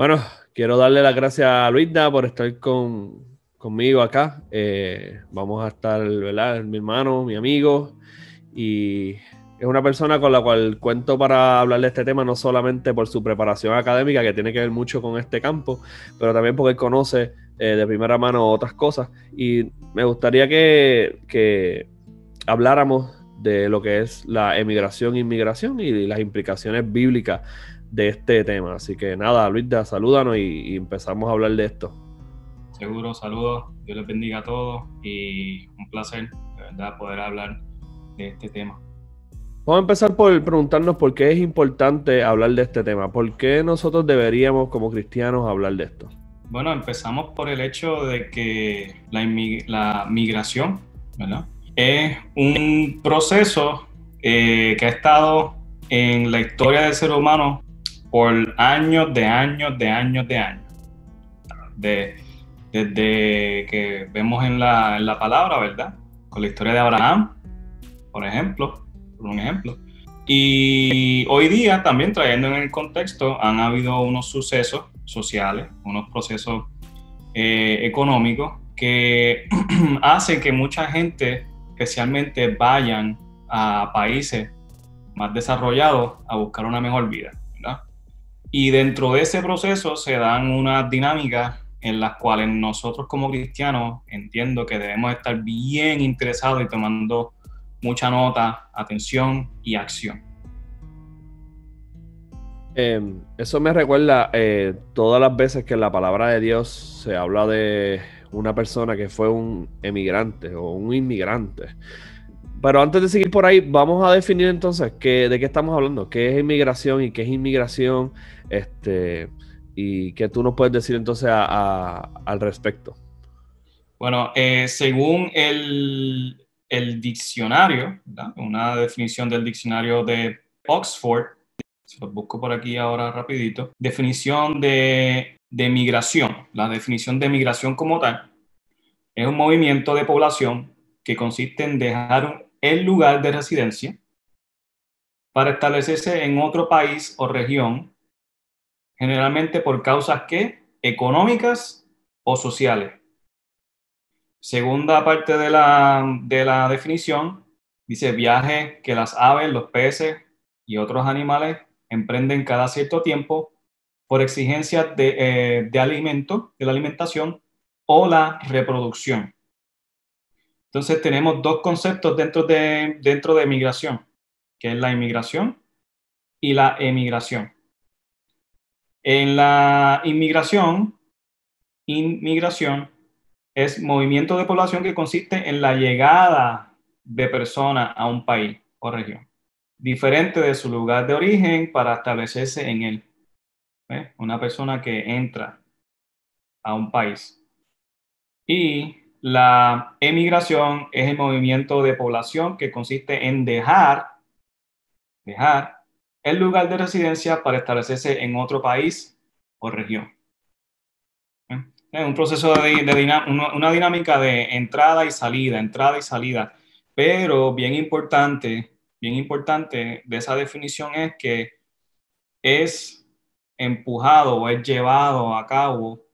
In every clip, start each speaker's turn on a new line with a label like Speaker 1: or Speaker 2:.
Speaker 1: Bueno, quiero darle las gracias a Luisda por estar conmigo acá. Vamos a estar, ¿verdad? Mi hermano, mi amigo, y es una persona con la cual cuento para hablar de este tema, no solamente por su preparación académica, que tiene que ver mucho con este campo, pero también porque él conoce de primera mano otras cosas. Y me gustaría que habláramos de lo que es la emigración e inmigración y las implicaciones bíblicas de este tema. Así que nada, Luisda, salúdanos y empezamos a hablar de esto.
Speaker 2: Seguro, saludos, Dios les bendiga a todos y un placer, de verdad, poder hablar de este tema.
Speaker 1: Vamos a empezar por preguntarnos por qué es importante hablar de este tema. ¿Por qué nosotros deberíamos, como cristianos, hablar de esto?
Speaker 2: Bueno, empezamos por el hecho de que la migración, ¿verdad?, es un proceso que ha estado en la historia del ser humano por años. Desde que vemos en la palabra, ¿verdad? Con la historia de Abraham, por un ejemplo. Y hoy día, también trayendo en el contexto, han habido unos sucesos sociales, unos procesos económicos que hacen que mucha gente, especialmente, vayan a países más desarrollados a buscar una mejor vida, ¿verdad? Y dentro de ese proceso se dan unas dinámicas en las cuales nosotros como cristianos entiendo que debemos estar bien interesados y tomando mucha nota, atención y acción.
Speaker 1: Eso me recuerda todas las veces que en la palabra de Dios se habla de una persona que fue un emigrante o un inmigrante. Pero antes de seguir por ahí, vamos a definir entonces de qué estamos hablando, qué es inmigración y qué es inmigración, y qué tú nos puedes decir entonces al respecto.
Speaker 2: Bueno, según el diccionario, ¿verdad?, una definición del diccionario de Oxford, se los busco por aquí ahora rapidito, definición de migración. La definición de migración como tal es un movimiento de población que consiste en dejar el lugar de residencia para establecerse en otro país o región, generalmente por causas económicas o sociales. Segunda parte de la definición dice viaje que las aves, los peces y otros animales emprenden cada cierto tiempo por exigencias de alimento, de la alimentación o la reproducción. Entonces tenemos dos conceptos dentro de migración, que es la inmigración y la emigración. En la inmigración es movimiento de población que consiste en la llegada de personas a un país o región, diferente de su lugar de origen para establecerse en él. Una persona que entra a un país. Y la emigración es el movimiento de población que consiste en dejar el lugar de residencia para establecerse en otro país o región. Es un proceso una dinámica de entrada y salida. Pero bien importante de esa definición es que es empujado o es llevado a cabo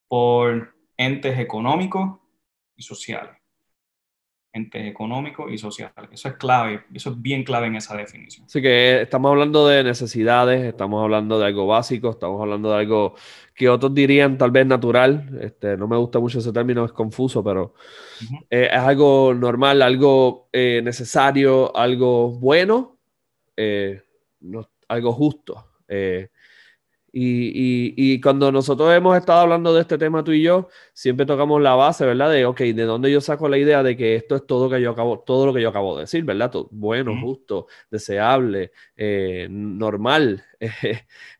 Speaker 2: por entes económicos y sociales. Eso es clave, eso es bien clave en esa definición.
Speaker 1: Así que estamos hablando de necesidades, estamos hablando de algo básico, estamos hablando de algo que otros dirían tal vez natural. No me gusta mucho ese término, es confuso, pero es algo normal, algo necesario, algo bueno, algo justo. Y cuando nosotros hemos estado hablando de este tema, tú y yo, siempre tocamos la base, ¿verdad? De, ok, ¿de dónde yo saco la idea de que esto es todo lo que yo acabo de decir, ¿verdad? Bueno, justo, deseable, normal.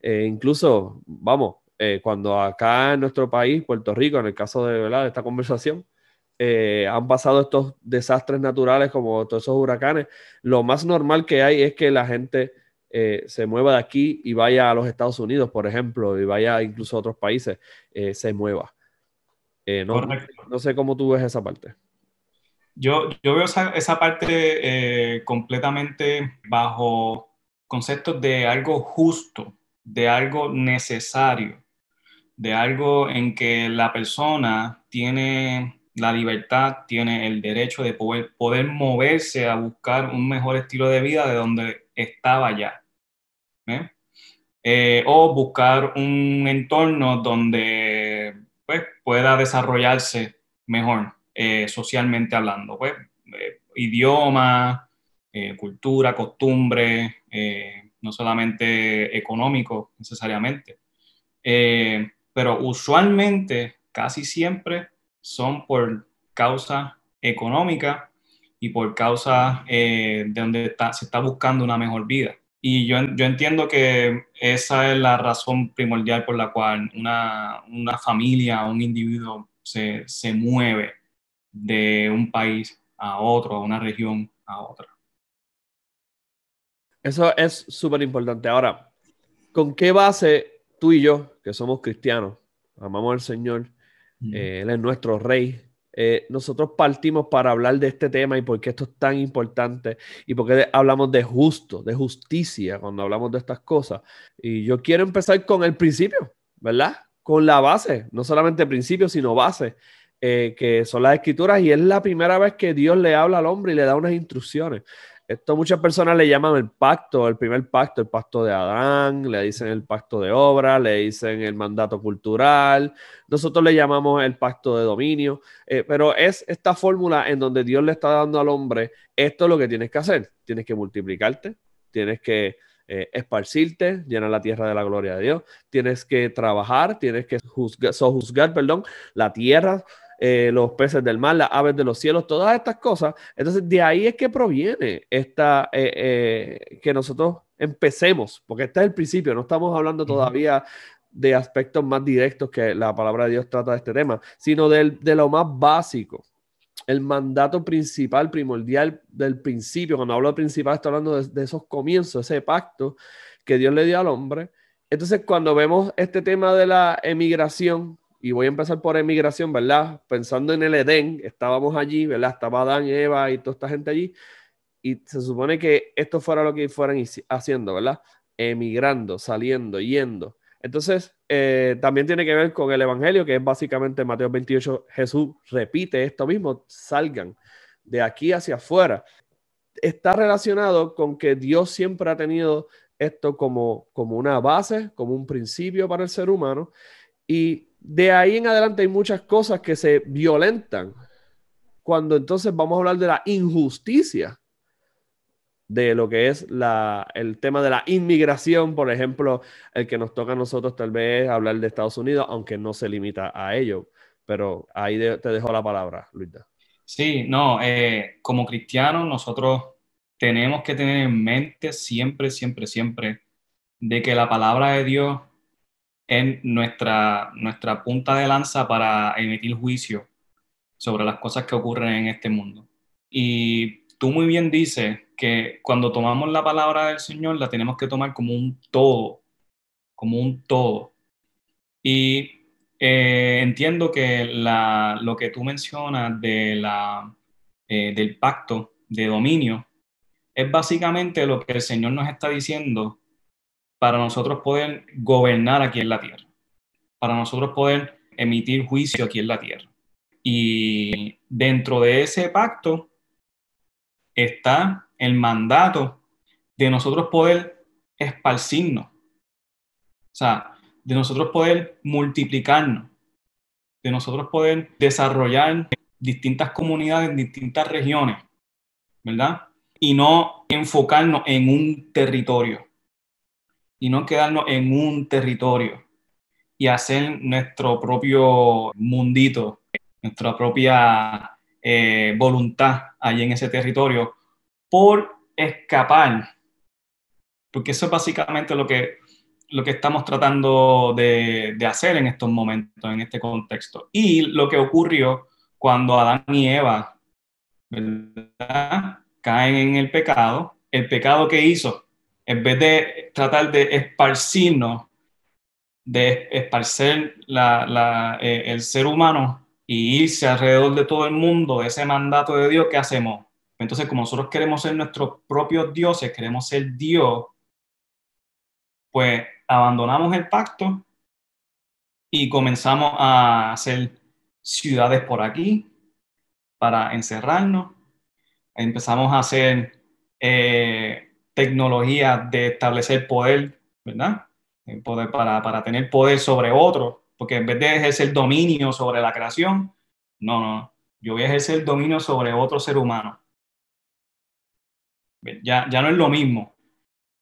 Speaker 1: Incluso, vamos, cuando acá en nuestro país, Puerto Rico, en el caso de, ¿verdad?, de esta conversación, han pasado estos desastres naturales como todos esos huracanes, lo más normal que hay es que la gente se mueva de aquí y vaya a los Estados Unidos, por ejemplo, y vaya incluso a otros países, se mueva.
Speaker 2: Correcto.
Speaker 1: No sé cómo tú ves esa parte.
Speaker 2: Yo veo esa parte completamente bajo conceptos de algo justo, de algo necesario. de algo en que la persona tiene la libertad, tiene el derecho de poder moverse a buscar un mejor estilo de vida de donde estaba ya. ¿Eh? O buscar un entorno donde pues, pueda desarrollarse mejor, socialmente hablando. Pues, idioma, cultura, costumbre, no solamente económico necesariamente. Pero usualmente, casi siempre, son por causa económica y por causa de donde se está buscando una mejor vida. Y yo entiendo que esa es la razón primordial por la cual una familia o un individuo se mueve de un país a otro, a una región a otra.
Speaker 1: Eso es súper importante. Ahora, ¿con qué base tú y yo, que somos cristianos, amamos al Señor, Él es nuestro rey, nosotros partimos para hablar de este tema y por qué esto es tan importante y por qué hablamos de justo, de justicia cuando hablamos de estas cosas? Y yo quiero empezar con el principio, ¿verdad? Con la base, no solamente principio, sino base, que son las escrituras, y es la primera vez que Dios le habla al hombre y le da unas instrucciones. Esto muchas personas le llaman el pacto, el primer pacto, el pacto de Adán, le dicen el pacto de obra, le dicen el mandato cultural, nosotros le llamamos el pacto de dominio, pero es esta fórmula en donde Dios le está dando al hombre: esto es lo que tienes que hacer, tienes que multiplicarte, tienes que esparcirte, llenar la tierra de la gloria de Dios, tienes que trabajar, tienes que sojuzgar, perdón, la tierra, los peces del mar, las aves de los cielos, todas estas cosas. Entonces, de ahí es que proviene esta, que nosotros empecemos, porque este es el principio, no estamos hablando todavía de aspectos más directos que la palabra de Dios trata de este tema, sino de lo más básico. El mandato principal, primordial del principio. Cuando hablo de principal, estoy hablando de esos comienzos, ese pacto que Dios le dio al hombre. Entonces, cuando vemos este tema de la emigración, y voy a empezar por emigración, ¿verdad? Pensando en el Edén, estábamos allí, ¿verdad? Estaba Adán, Eva y toda esta gente allí, y se supone que esto fuera lo que fueran haciendo, ¿verdad? Emigrando, saliendo, yendo. Entonces, también tiene que ver con el Evangelio, que es básicamente Mateo 28, Jesús repite esto mismo: salgan de aquí hacia afuera. Está relacionado con que Dios siempre ha tenido esto como una base, como un principio para el ser humano, y de ahí en adelante hay muchas cosas que se violentan cuando entonces vamos a hablar de la injusticia de lo que es el tema de la inmigración, por ejemplo, el que nos toca a nosotros tal vez hablar de Estados Unidos, aunque no se limita a ello. Pero ahí te dejo la palabra, Luisa.
Speaker 2: Sí, no, como cristianos nosotros tenemos que tener en mente siempre, siempre, siempre de que la palabra de Dios es nuestra punta de lanza para emitir juicio sobre las cosas que ocurren en este mundo. Y tú muy bien dices que cuando tomamos la palabra del Señor la tenemos que tomar como un todo, como un todo. Y entiendo que lo que tú mencionas del pacto de dominio es básicamente lo que el Señor nos está diciendo para nosotros poder gobernar aquí en la tierra, para nosotros poder emitir juicio aquí en la tierra. Y dentro de ese pacto está el mandato de nosotros poder esparcirnos, o sea, de nosotros poder multiplicarnos, de nosotros poder desarrollar distintas comunidades en distintas regiones, ¿verdad? Y no enfocarnos en un territorio, y no quedarnos en un territorio y hacer nuestro propio mundito, nuestra propia voluntad allí en ese territorio por escapar, porque eso es básicamente lo que estamos tratando de hacer en estos momentos, en este contexto. Y lo que ocurrió cuando Adán y Eva, ¿verdad?, caen en el pecado que hizo, en vez de tratar de esparcirnos, de esparcer el ser humano y irse alrededor de todo el mundo, ese mandato de Dios, ¿qué hacemos? Entonces, como nosotros queremos ser nuestros propios dioses, queremos ser Dios, pues abandonamos el pacto y comenzamos a hacer ciudades por aquí para encerrarnos. Empezamos a hacer tecnología de establecer poder, ¿verdad? Poder para tener poder sobre otro, porque en vez de ejercer dominio sobre la creación, no, yo voy a ejercer dominio sobre otro ser humano. Ya no es lo mismo.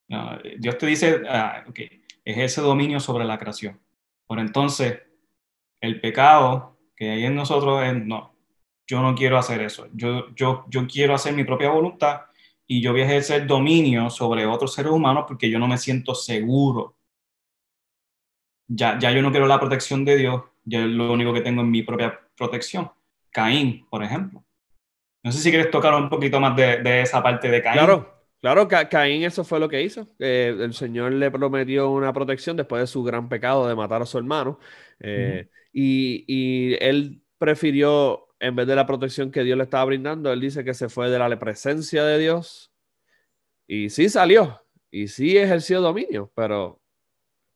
Speaker 2: No, Dios te dice, okay, ejerce dominio sobre la creación. Por entonces, el pecado que hay en nosotros es, no, yo no quiero hacer eso. Yo quiero hacer mi propia voluntad y yo voy a ejercer dominio sobre otros seres humanos porque yo no me siento seguro. Ya yo no quiero la protección de Dios, yo lo único que tengo es mi propia protección. Caín, por ejemplo. No sé si quieres tocar un poquito más de esa parte de Caín.
Speaker 1: Claro, Caín eso fue lo que hizo. El Señor le prometió una protección después de su gran pecado de matar a su hermano. Y él prefirió, en vez de la protección que Dios le estaba brindando, él dice que se fue de la presencia de Dios y sí salió y sí ejerció dominio, pero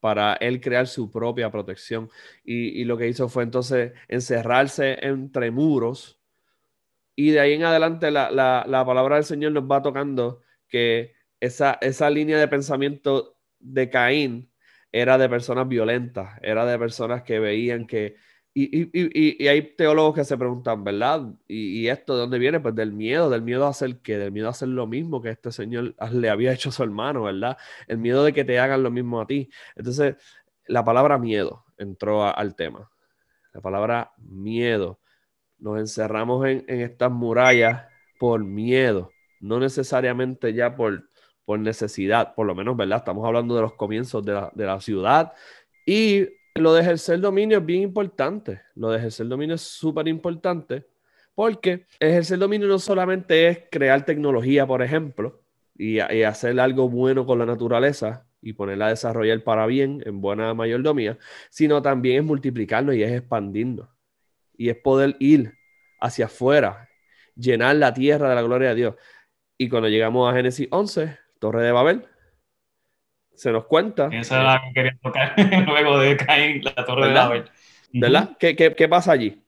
Speaker 1: para él crear su propia protección. Y lo que hizo fue entonces encerrarse entre muros y de ahí en adelante la palabra del Señor nos va tocando que esa línea de pensamiento de Caín era de personas violentas, era de personas que veían que... Y hay teólogos que se preguntan, ¿verdad? ¿Y esto de dónde viene? Pues del miedo a hacer qué, del miedo a hacer lo mismo que este señor le había hecho a su hermano, ¿verdad? El miedo de que te hagan lo mismo a ti. Entonces, la palabra miedo entró al tema. La palabra miedo. Nos encerramos en estas murallas por miedo, no necesariamente ya por necesidad, por lo menos, ¿verdad? Estamos hablando de los comienzos de la ciudad y lo de ejercer dominio es bien importante. Lo de ejercer dominio es súper importante porque ejercer dominio no solamente es crear tecnología, por ejemplo, y hacer algo bueno con la naturaleza y ponerla a desarrollar para bien en buena mayordomía, sino también es multiplicarnos y es expandirnos y es poder ir hacia afuera, llenar la tierra de la gloria de Dios. Y cuando llegamos a Génesis 11, Torre de Babel, se nos cuenta,
Speaker 2: Esa es la que quería tocar luego de Caín, la Torre de
Speaker 1: ¿verdad?
Speaker 2: Babel.
Speaker 1: ¿Verdad? ¿Qué pasa allí?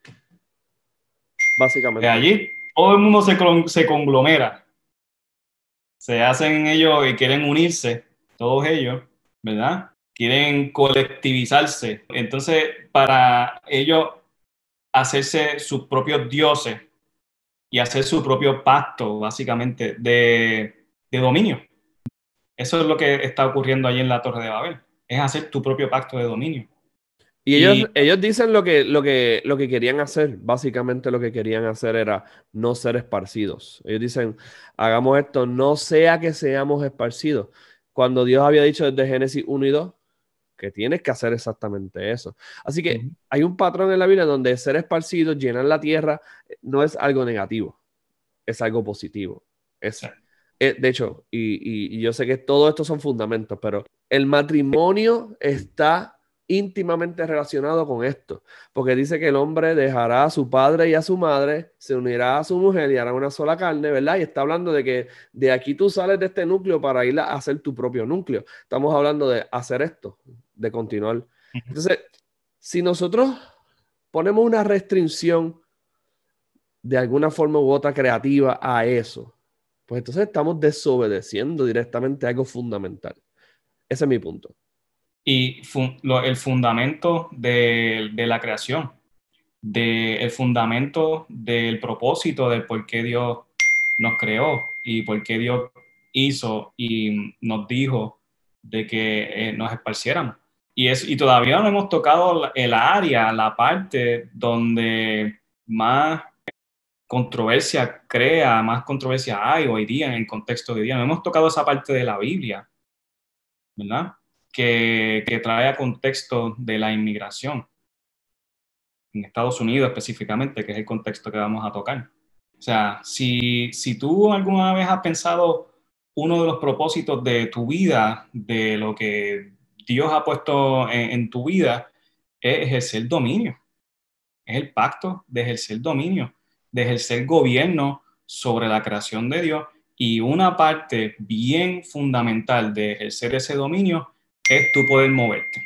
Speaker 1: Básicamente.
Speaker 2: Allí todo el mundo se conglomera, se hacen ellos y quieren unirse, todos ellos, ¿verdad? Quieren colectivizarse. Entonces, para ellos hacerse sus propios dioses y hacer su propio pacto, básicamente, de dominio. Eso es lo que está ocurriendo allí en la Torre de Babel, es hacer tu propio pacto de dominio.
Speaker 1: Y
Speaker 2: Y
Speaker 1: ellos dicen lo que querían hacer. Básicamente lo que querían hacer era no ser esparcidos. Ellos dicen, hagamos esto, no sea que seamos esparcidos. Cuando Dios había dicho desde Génesis 1 y 2 que tienes que hacer exactamente eso. Así que hay un patrón en la Biblia donde ser esparcidos, llenar la tierra, no es algo negativo, es algo positivo.
Speaker 2: sí.
Speaker 1: De hecho, y yo sé que todo esto son fundamentos, pero el matrimonio está íntimamente relacionado con esto, porque dice que el hombre dejará a su padre y a su madre, se unirá a su mujer y hará una sola carne, ¿verdad? Y está hablando de que de aquí tú sales de este núcleo para ir a hacer tu propio núcleo. Estamos hablando de hacer esto, de continuar. Entonces, si nosotros ponemos una restricción de alguna forma u otra creativa a eso, pues entonces estamos desobedeciendo directamente algo fundamental. Ese es mi punto.
Speaker 2: Y el fundamento de la creación, el fundamento del propósito del por qué Dios nos creó y por qué Dios hizo y nos dijo de que nos esparciéramos. Y todavía no hemos tocado el área, la parte donde más controversia crea, más controversia hay hoy día en el contexto de hoy día. No hemos tocado esa parte de la Biblia, ¿verdad? Que trae a contexto de la inmigración en Estados Unidos específicamente, que es el contexto que vamos a tocar. O sea, si tú alguna vez has pensado uno de los propósitos de tu vida, de lo que Dios ha puesto en tu vida, es ejercer dominio. Es el pacto de ejercer dominio, de ejercer gobierno sobre la creación de Dios. Y una parte bien fundamental de ejercer ese dominio es tu poder moverte.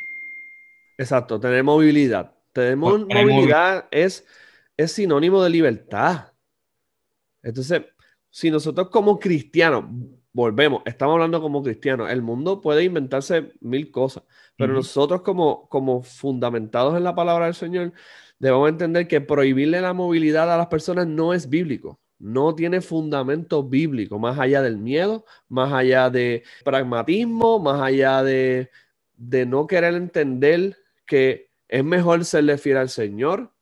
Speaker 1: Exacto, tener movilidad. Tener
Speaker 2: Tener movilidad.
Speaker 1: movilidad es sinónimo de libertad. Entonces, si nosotros como cristianos, volvemos, estamos hablando como cristianos, el mundo puede inventarse mil cosas, pero nosotros como fundamentados en la palabra del Señor, debemos entender que prohibirle la movilidad a las personas no es bíblico. No tiene fundamento bíblico, más allá del miedo, más allá de pragmatismo, más allá de no querer entender que es mejor serle fiel al Señor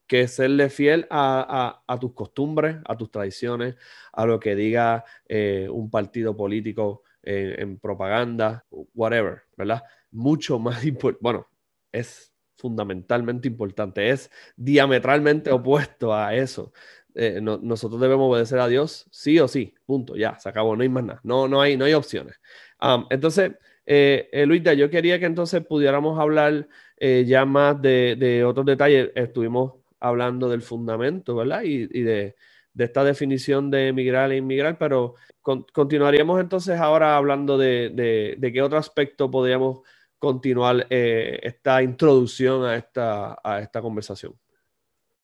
Speaker 1: que serle fiel a tus costumbres, a tus tradiciones, a lo que diga un partido político en propaganda, whatever, ¿verdad? Mucho más importante, bueno, es fundamentalmente importante, es diametralmente opuesto a eso. Nosotros debemos obedecer a Dios sí o sí, punto, ya, se acabó, no hay más nada, no hay opciones. Entonces, Luisa, yo quería que entonces pudiéramos hablar ya más de otros detalles. Estuvimos hablando del fundamento, ¿verdad? Y de esta definición de emigrar e inmigrar, pero continuaríamos entonces ahora hablando de qué otro aspecto podríamos continuar esta introducción a esta conversación.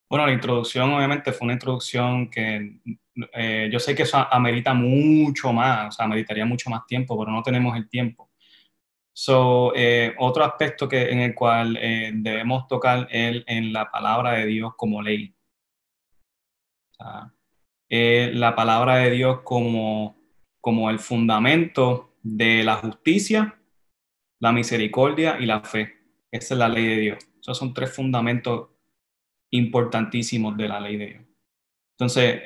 Speaker 2: Bueno, la introducción obviamente fue una introducción que yo sé que eso amerita mucho más, o sea, ameritaría mucho más tiempo, pero no tenemos el tiempo. Otro aspecto en el cual debemos tocar es en la palabra de Dios como ley. O sea, la palabra de Dios como el fundamento de la justicia, la misericordia y la fe. Esa es la ley de Dios. Esos son tres fundamentos importantísimos de la ley de Dios. Entonces,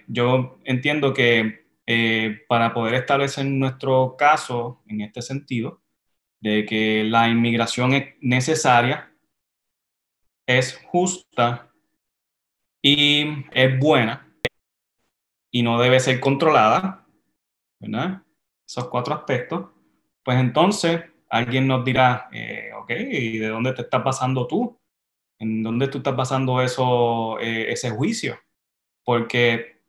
Speaker 2: yo entiendo que para poder establecer nuestro caso en este sentido, de que la inmigración es necesaria, es justa y es buena y no debe ser controlada, ¿verdad? Esos cuatro aspectos, pues entonces alguien nos dirá, ok, ¿y de dónde te estás basando tú? ¿En dónde tú estás basando ese juicio? Porque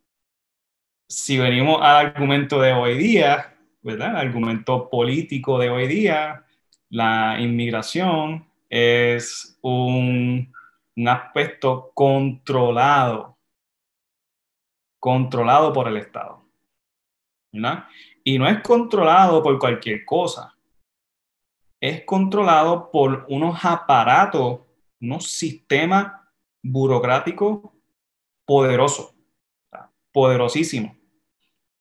Speaker 2: si venimos al argumento de hoy día, ¿verdad? El argumento político de hoy día, la inmigración es un aspecto controlado por el Estado, ¿verdad? Y no es controlado por cualquier cosa, es controlado por unos aparatos, unos sistemas burocráticos poderosos, poderosísimos.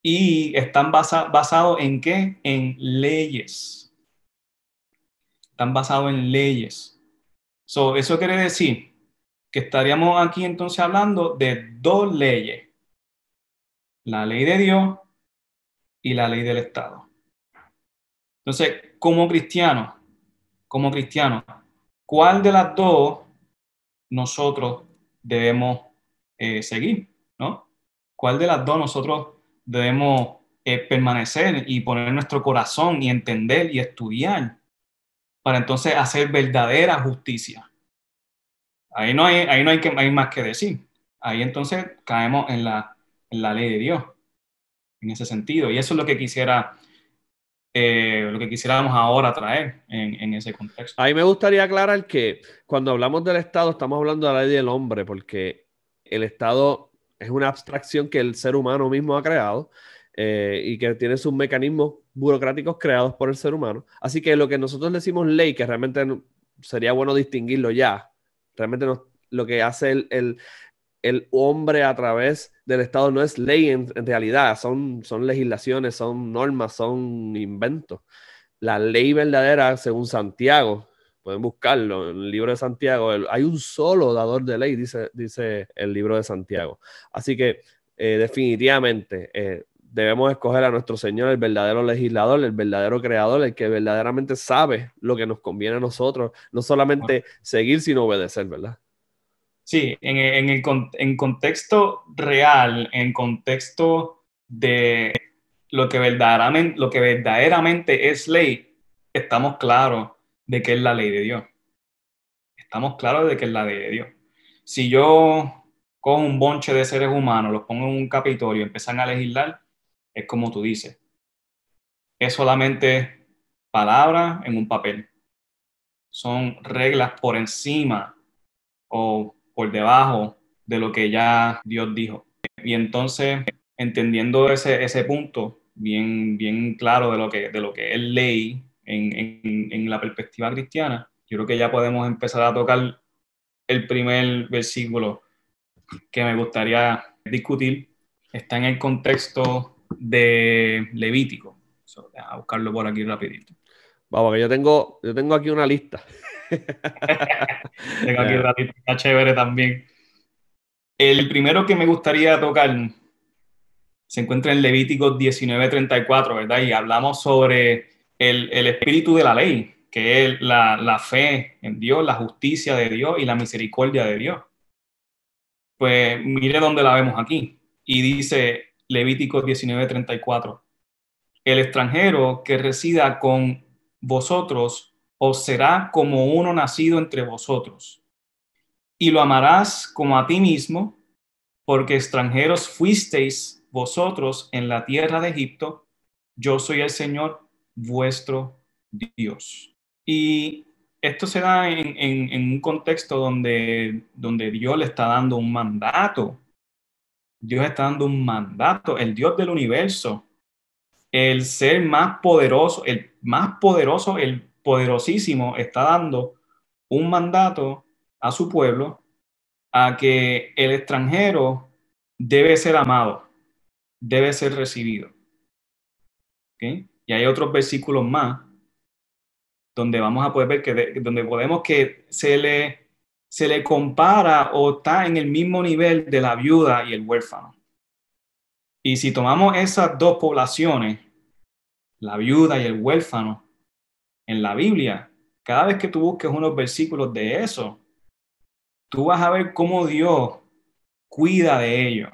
Speaker 2: Y están basados en qué? En leyes. Están basados en leyes. Eso quiere decir que estaríamos aquí entonces hablando de dos leyes. La ley de Dios y la ley del Estado. Entonces, como cristianos, ¿cuál de las dos nosotros debemos seguir? ¿No? ¿Cuál de las dos nosotros debemos permanecer y poner nuestro corazón y entender y estudiar para entonces hacer verdadera justicia? Ahí no hay más que decir. Ahí entonces caemos en la ley de Dios, en ese sentido. Y eso es lo que quisiéramos ahora traer en ese contexto.
Speaker 1: Ahí me gustaría aclarar que cuando hablamos del Estado estamos hablando de la ley del hombre, porque el Estado es una abstracción que el ser humano mismo ha creado y que tiene sus mecanismos burocráticos creados por el ser humano. Así que lo que nosotros decimos ley, que realmente sería bueno distinguirlo ya, realmente lo que hace el hombre a través del Estado no es ley en realidad, son legislaciones, son normas, son inventos. La ley verdadera, según Santiago, pueden buscarlo en el libro de Santiago, hay un solo dador de ley, dice el libro de Santiago. Así que definitivamente debemos escoger a nuestro Señor, el verdadero legislador, el verdadero creador, el que verdaderamente sabe lo que nos conviene a nosotros, no solamente seguir, sino obedecer, ¿verdad?
Speaker 2: Sí, en contexto real, en contexto de lo que verdaderamente es ley, estamos claros de que es la ley de Dios. Estamos claros de que es la ley de Dios. Si yo cojo un bonche de seres humanos, los pongo en un capitolio y empiezan a legislar, es como tú dices. Es solamente palabra en un papel. son reglas por encima o por debajo de lo que ya Dios dijo. Y entonces, entendiendo ese punto bien, bien claro de lo que es ley en la perspectiva cristiana, yo creo que ya podemos empezar a tocar el primer versículo que me gustaría discutir. Está en el contexto de Levítico. A buscarlo por aquí rapidito.
Speaker 1: Vamos, que yo tengo aquí una lista.
Speaker 2: Tengo aquí la lista, está chévere también. El primero que me gustaría tocar se encuentra en Levítico 19:34, ¿verdad? Y hablamos sobre el espíritu de la ley, que es la fe en Dios, la justicia de Dios y la misericordia de Dios. Pues mire dónde la vemos aquí. Y dice Levítico 19:34, el extranjero que resida con vosotros os será como uno nacido entre vosotros, y lo amarás como a ti mismo, porque extranjeros fuisteis vosotros en la tierra de Egipto, yo soy el Señor vuestro Dios. Y esto se da en un contexto donde Dios le está dando un mandato. Dios está dando un mandato, el Dios del universo, el ser más poderoso, el poderosísimo, está dando un mandato a su pueblo a que el extranjero debe ser amado, debe ser recibido. ¿Okay? Y hay otros versículos más donde vamos a poder ver donde podemos que se le compara o está en el mismo nivel de la viuda y el huérfano. Y si tomamos esas dos poblaciones, la viuda y el huérfano, en la Biblia, cada vez que tú busques unos versículos de eso, tú vas a ver cómo Dios cuida de ellos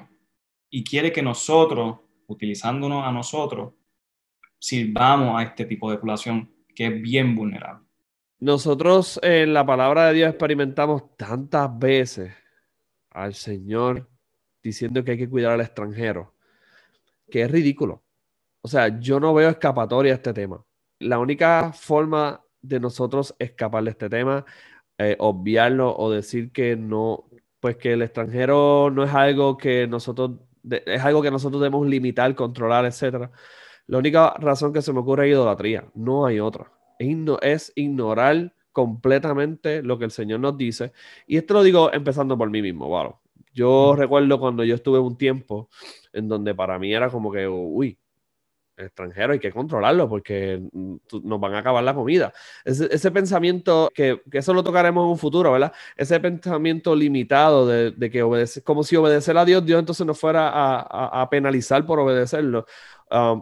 Speaker 2: y quiere que nosotros, utilizándonos a nosotros, sirvamos a este tipo de población que es bien vulnerable.
Speaker 1: Nosotros en la palabra de Dios experimentamos tantas veces al Señor diciendo que hay que cuidar al extranjero, que es ridículo. O sea, yo no veo escapatoria a este tema. La única forma de nosotros escapar de este tema, obviarlo o decir que no, pues que el extranjero no es algo que es algo que nosotros debemos limitar, controlar, etcétera. La única razón que se me ocurre es idolatría, no hay otra. Es ignorar completamente lo que el Señor nos dice. Y esto lo digo empezando por mí mismo, wow. Yo recuerdo cuando yo estuve un tiempo en donde para mí era como que, uy, extranjero hay que controlarlo porque nos van a acabar la comida. Ese pensamiento, que eso lo tocaremos en un futuro, ¿verdad? Ese pensamiento limitado de que obedecer, como si obedecer a Dios, Dios entonces nos fuera a penalizar por obedecerlo.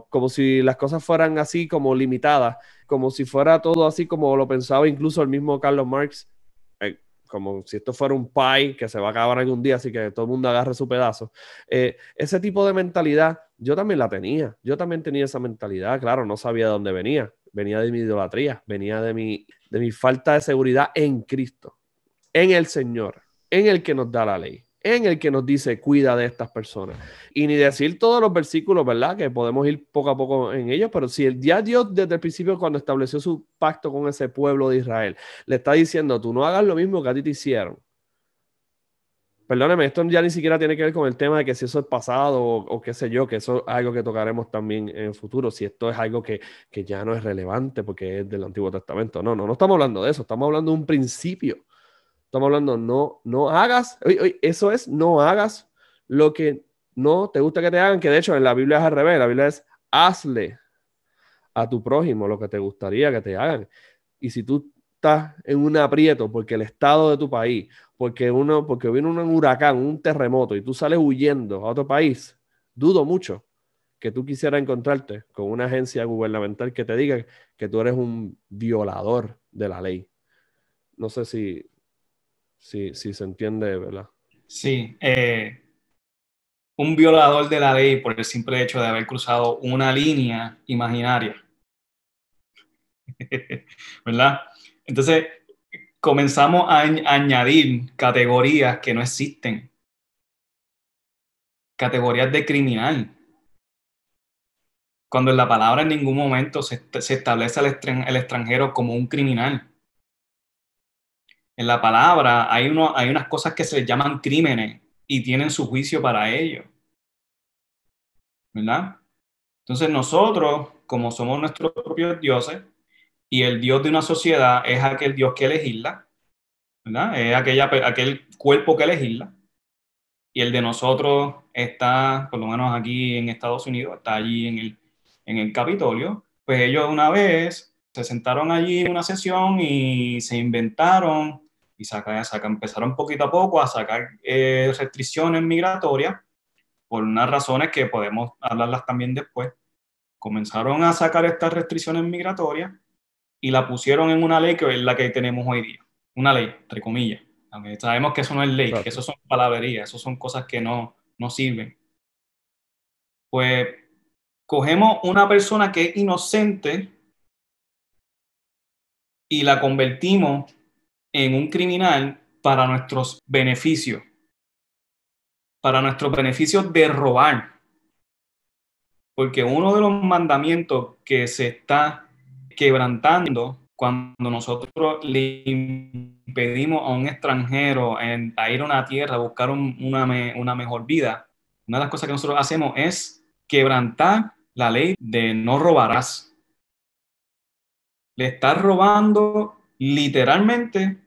Speaker 1: Como si las cosas fueran así como limitadas, como si fuera todo así como lo pensaba incluso el mismo Carlos Marx, como si esto fuera un pie que se va a acabar algún día, así que todo el mundo agarre su pedazo. Ese tipo de mentalidad, yo también la tenía. Yo también tenía esa mentalidad, claro, no sabía de dónde venía. Venía de mi idolatría, venía de mi falta de seguridad en Cristo, en el Señor, en el que nos da la ley, en el que nos dice cuida de estas personas. Y ni decir todos los versículos, ¿verdad? Que podemos ir poco a poco en ellos, pero si ya Dios desde el principio cuando estableció su pacto con ese pueblo de Israel, le está diciendo, tú no hagas lo mismo que a ti te hicieron. Perdóneme, esto ya ni siquiera tiene que ver con el tema de que si eso es pasado o qué sé yo, que eso es algo que tocaremos también en el futuro, si esto es algo que ya no es relevante porque es del Antiguo Testamento. No estamos hablando de eso, estamos hablando de un principio. Estamos hablando, no hagas, eso es, no hagas lo que no te gusta que te hagan, que de hecho en la Biblia es al revés, la Biblia es, hazle a tu prójimo lo que te gustaría que te hagan. Y si tú estás en un aprieto porque el estado de tu país, porque viene un huracán, un terremoto y tú sales huyendo a otro país, dudo mucho que tú quisieras encontrarte con una agencia gubernamental que te diga que tú eres un violador de la ley. No sé si se entiende, ¿verdad?
Speaker 2: Sí, un violador de la ley por el simple hecho de haber cruzado una línea imaginaria, ¿verdad? Entonces, comenzamos a añadir categorías que no existen, categorías de criminal, cuando en la palabra en ningún momento se establece el extranjero como un criminal. En la palabra hay unas cosas que se llaman crímenes y tienen su juicio para ello, ¿verdad? Entonces nosotros, como somos nuestros propios dioses, y el Dios de una sociedad es aquel Dios que legisla, ¿verdad? Es aquel cuerpo que legisla, y el de nosotros está, por lo menos aquí en Estados Unidos, está allí en el Capitolio. Pues ellos una vez se sentaron allí en una sesión y se inventaron y empezaron poquito a poco a sacar restricciones migratorias por unas razones que podemos hablarlas también después. Comenzaron a sacar estas restricciones migratorias y la pusieron en una ley que es la que tenemos hoy día. Una ley, entre comillas. Aunque sabemos que eso no es ley, que eso son palabrerías, eso son cosas que no sirven. Pues cogemos una persona que es inocente y la convertimos en un criminal para nuestros beneficios. Para nuestros beneficios de robar. Porque uno de los mandamientos que se está quebrantando cuando nosotros le impedimos a un extranjero a ir a una tierra a buscar una mejor vida, una de las cosas que nosotros hacemos es quebrantar la ley de no robarás. Le estás robando literalmente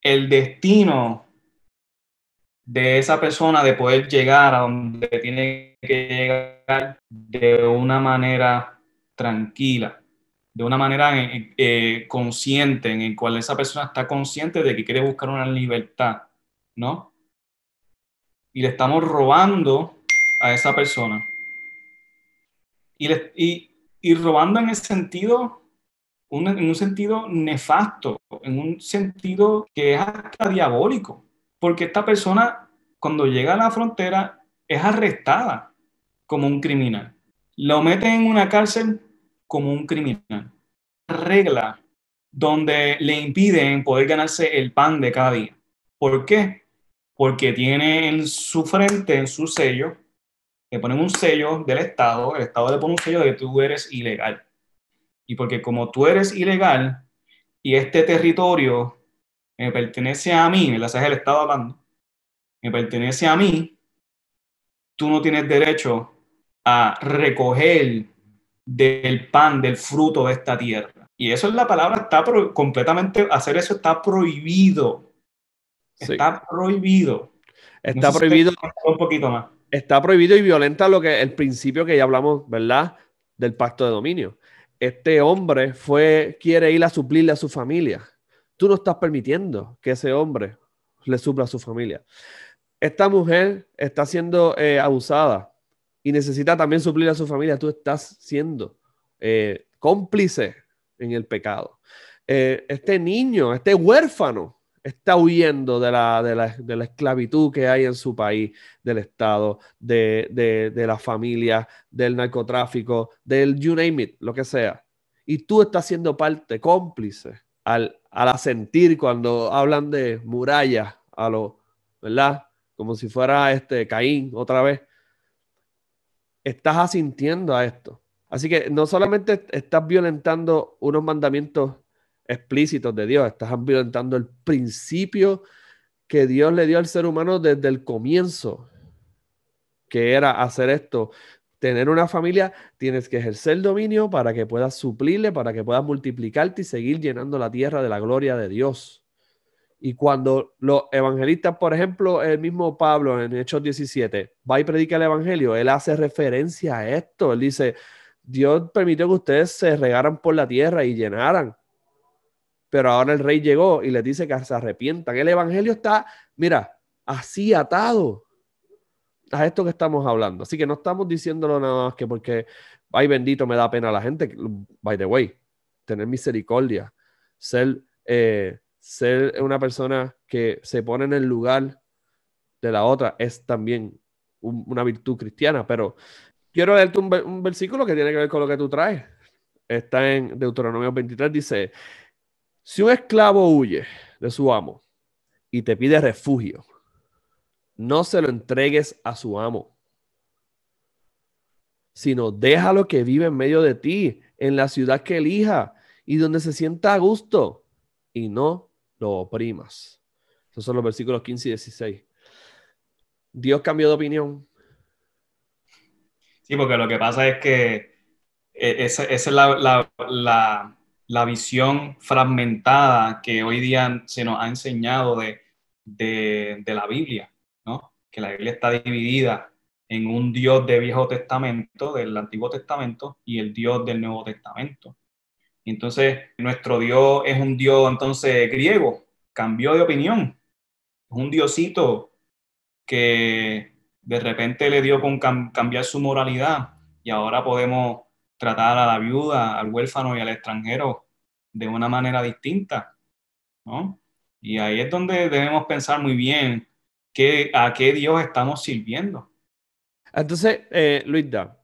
Speaker 2: el destino de esa persona de poder llegar a donde tiene que llegar de una manera tranquila, de una manera consciente, en el cual esa persona está consciente de que quiere buscar una libertad, ¿no? Y le estamos robando a esa persona. Y robando en el sentido, en un sentido nefasto, en un sentido que es hasta diabólico. Porque esta persona, cuando llega a la frontera, es arrestada como un criminal. Lo meten en una cárcel como un criminal. Regla donde le impiden poder ganarse el pan de cada día. ¿Por qué? Porque tiene en su frente, en su sello, le ponen un sello del Estado, el Estado le pone un sello de que tú eres ilegal. Y porque como tú eres ilegal y este territorio me pertenece a mí, me la hace el Estado hablando, me pertenece a mí, tú no tienes derecho a recoger del pan, del fruto de esta tierra. Y eso es la palabra, está completamente, hacer eso está prohibido. Está prohibido.
Speaker 1: Está prohibido.
Speaker 2: Un poquito más.
Speaker 1: Está prohibido y violenta el principio que ya hablamos, ¿verdad? Del pacto de dominio. Este hombre quiere ir a suplirle a su familia. Tú no estás permitiendo que ese hombre le supla a su familia. Esta mujer está siendo abusada y necesita también suplir a su familia. Tú estás siendo cómplice en el pecado. Este niño, este huérfano, está huyendo de la esclavitud que hay en su país, del Estado, de la familia, del narcotráfico, del you name it, lo que sea. Y tú estás siendo parte, cómplice, al asentir cuando hablan de murallas, ¿verdad? Como si fuera Caín otra vez. Estás asintiendo a esto. Así que no solamente estás violentando unos mandamientos explícitos de Dios, estás violentando el principio que Dios le dio al ser humano desde el comienzo, que era hacer esto. Tener una familia, tienes que ejercer dominio para que puedas suplirle, para que puedas multiplicarte y seguir llenando la tierra de la gloria de Dios. Y cuando los evangelistas, por ejemplo, el mismo Pablo en Hechos 17, va y predica el evangelio, él hace referencia a esto. Él dice, Dios permitió que ustedes se regaran por la tierra y llenaran. Pero ahora el rey llegó y les dice que se arrepientan. El evangelio está, mira, así atado a esto que estamos hablando. Así que no estamos diciéndolo nada más que porque, ay bendito, me da pena a la gente. By the way, tener misericordia, ser una persona que se pone en el lugar de la otra es también una virtud cristiana. Pero quiero leerte un versículo que tiene que ver con lo que tú traes. Está en Deuteronomio 23, dice, si un esclavo huye de su amo y te pide refugio, no se lo entregues a su amo, sino déjalo que vive en medio de ti, en la ciudad que elija y donde se sienta a gusto, y no lo oprimas. Esos son los versículos 15 y 16. Dios cambió de opinión.
Speaker 2: Sí, porque lo que pasa es que esa es la visión fragmentada que hoy día se nos ha enseñado de la Biblia, ¿no? Que la Biblia está dividida en un Dios de Viejo Testamento, del Antiguo Testamento, y el Dios del Nuevo Testamento. Y entonces, nuestro Dios es un Dios entonces griego, cambió de opinión, es un diosito que de repente le dio con cambiar su moralidad y ahora podemos tratar a la viuda, al huérfano y al extranjero de una manera distinta, ¿no? Y ahí es donde debemos pensar muy bien a qué Dios estamos sirviendo.
Speaker 1: Entonces, Luisda,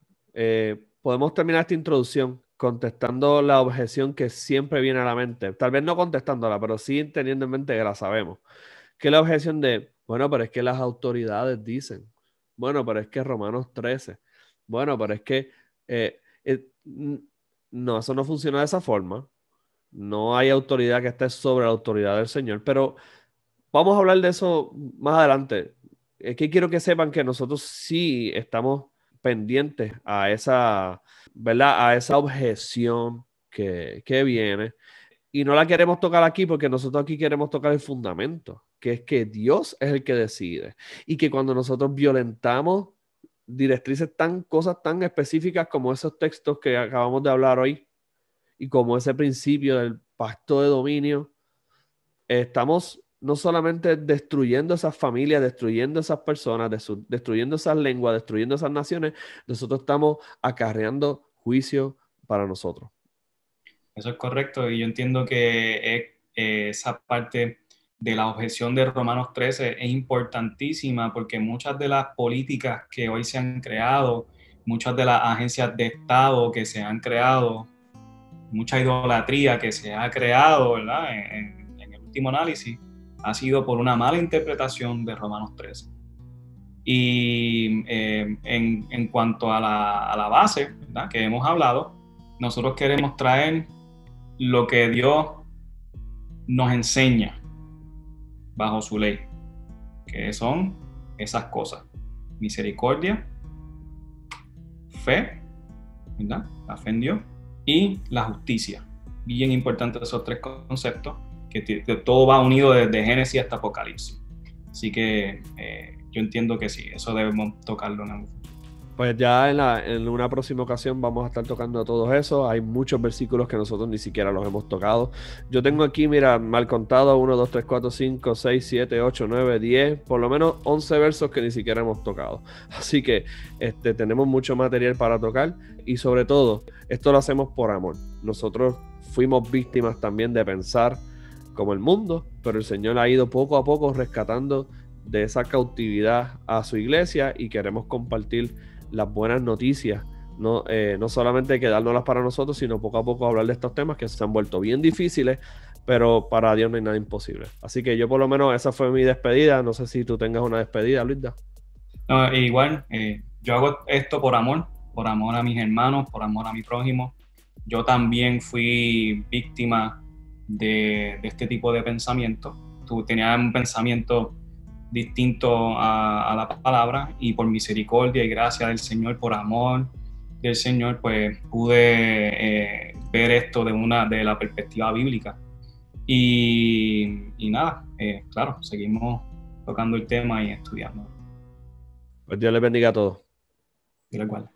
Speaker 1: podemos terminar esta introducción contestando la objeción que siempre viene a la mente. Tal vez no contestándola, pero sí teniendo en mente que la sabemos. Que es la objeción de, bueno, pero es que las autoridades dicen. Bueno, pero es que Romanos 13. Bueno, pero es que no, eso no funciona de esa forma. No hay autoridad que esté sobre la autoridad del Señor, pero vamos a hablar de eso más adelante. Es que quiero que sepan que nosotros sí estamos pendientes a esa, ¿verdad? A esa objeción que viene. Y no la queremos tocar aquí porque nosotros aquí queremos tocar el fundamento, que es que Dios es el que decide. Y que cuando nosotros violentamos directrices cosas tan específicas como esos textos que acabamos de hablar hoy, y como ese principio del pacto de dominio, estamos no solamente destruyendo esas familias, destruyendo esas personas, destruyendo esas lenguas, destruyendo esas naciones, nosotros estamos acarreando juicio para nosotros.
Speaker 2: Eso es correcto y yo entiendo que esa parte de la objeción de Romanos 13 es importantísima porque muchas de las políticas que hoy se han creado, muchas de las agencias de Estado que se han creado, mucha idolatría que se ha creado, ¿verdad? En el último análisis, ha sido por una mala interpretación de Romanos 13. Y en cuanto a la base, ¿verdad? Que hemos hablado, nosotros queremos traer lo que Dios nos enseña bajo su ley, que son esas cosas: misericordia, fe, ¿verdad? La fe en Dios y la justicia. Bien importantes esos tres conceptos, que todo va unido desde Génesis hasta Apocalipsis. Así que yo entiendo que sí, eso debemos tocarlo en algún futuro.
Speaker 1: Pues ya en una próxima ocasión vamos a estar tocando todo eso. Hay muchos versículos que nosotros ni siquiera los hemos tocado. Yo tengo aquí, mira, mal contado, 1, 2, 3, 4, 5, 6, 7, 8, 9, 10, por lo menos 11 versos que ni siquiera hemos tocado. Así que tenemos mucho material para tocar y sobre todo, esto lo hacemos por amor. Nosotros fuimos víctimas también de pensar como el mundo, pero el Señor ha ido poco a poco rescatando de esa cautividad a su iglesia y queremos compartir las buenas noticias, no solamente quedárnoslas para nosotros, sino poco a poco hablar de estos temas que se han vuelto bien difíciles, pero para Dios no hay nada imposible. Así que yo por lo menos esa fue mi despedida. No sé si tú tengas una despedida, Luisda.
Speaker 2: No, igual, yo hago esto por amor a mis hermanos, por amor a mi prójimo. Yo también fui víctima de este tipo de pensamiento. Tú tenías un pensamiento distinto a la palabra y por misericordia y gracia del Señor, por amor del Señor, pues pude ver esto de la perspectiva bíblica. Y nada, claro, seguimos tocando el tema y estudiando.
Speaker 1: Pues Dios les bendiga a todos.
Speaker 2: Igual.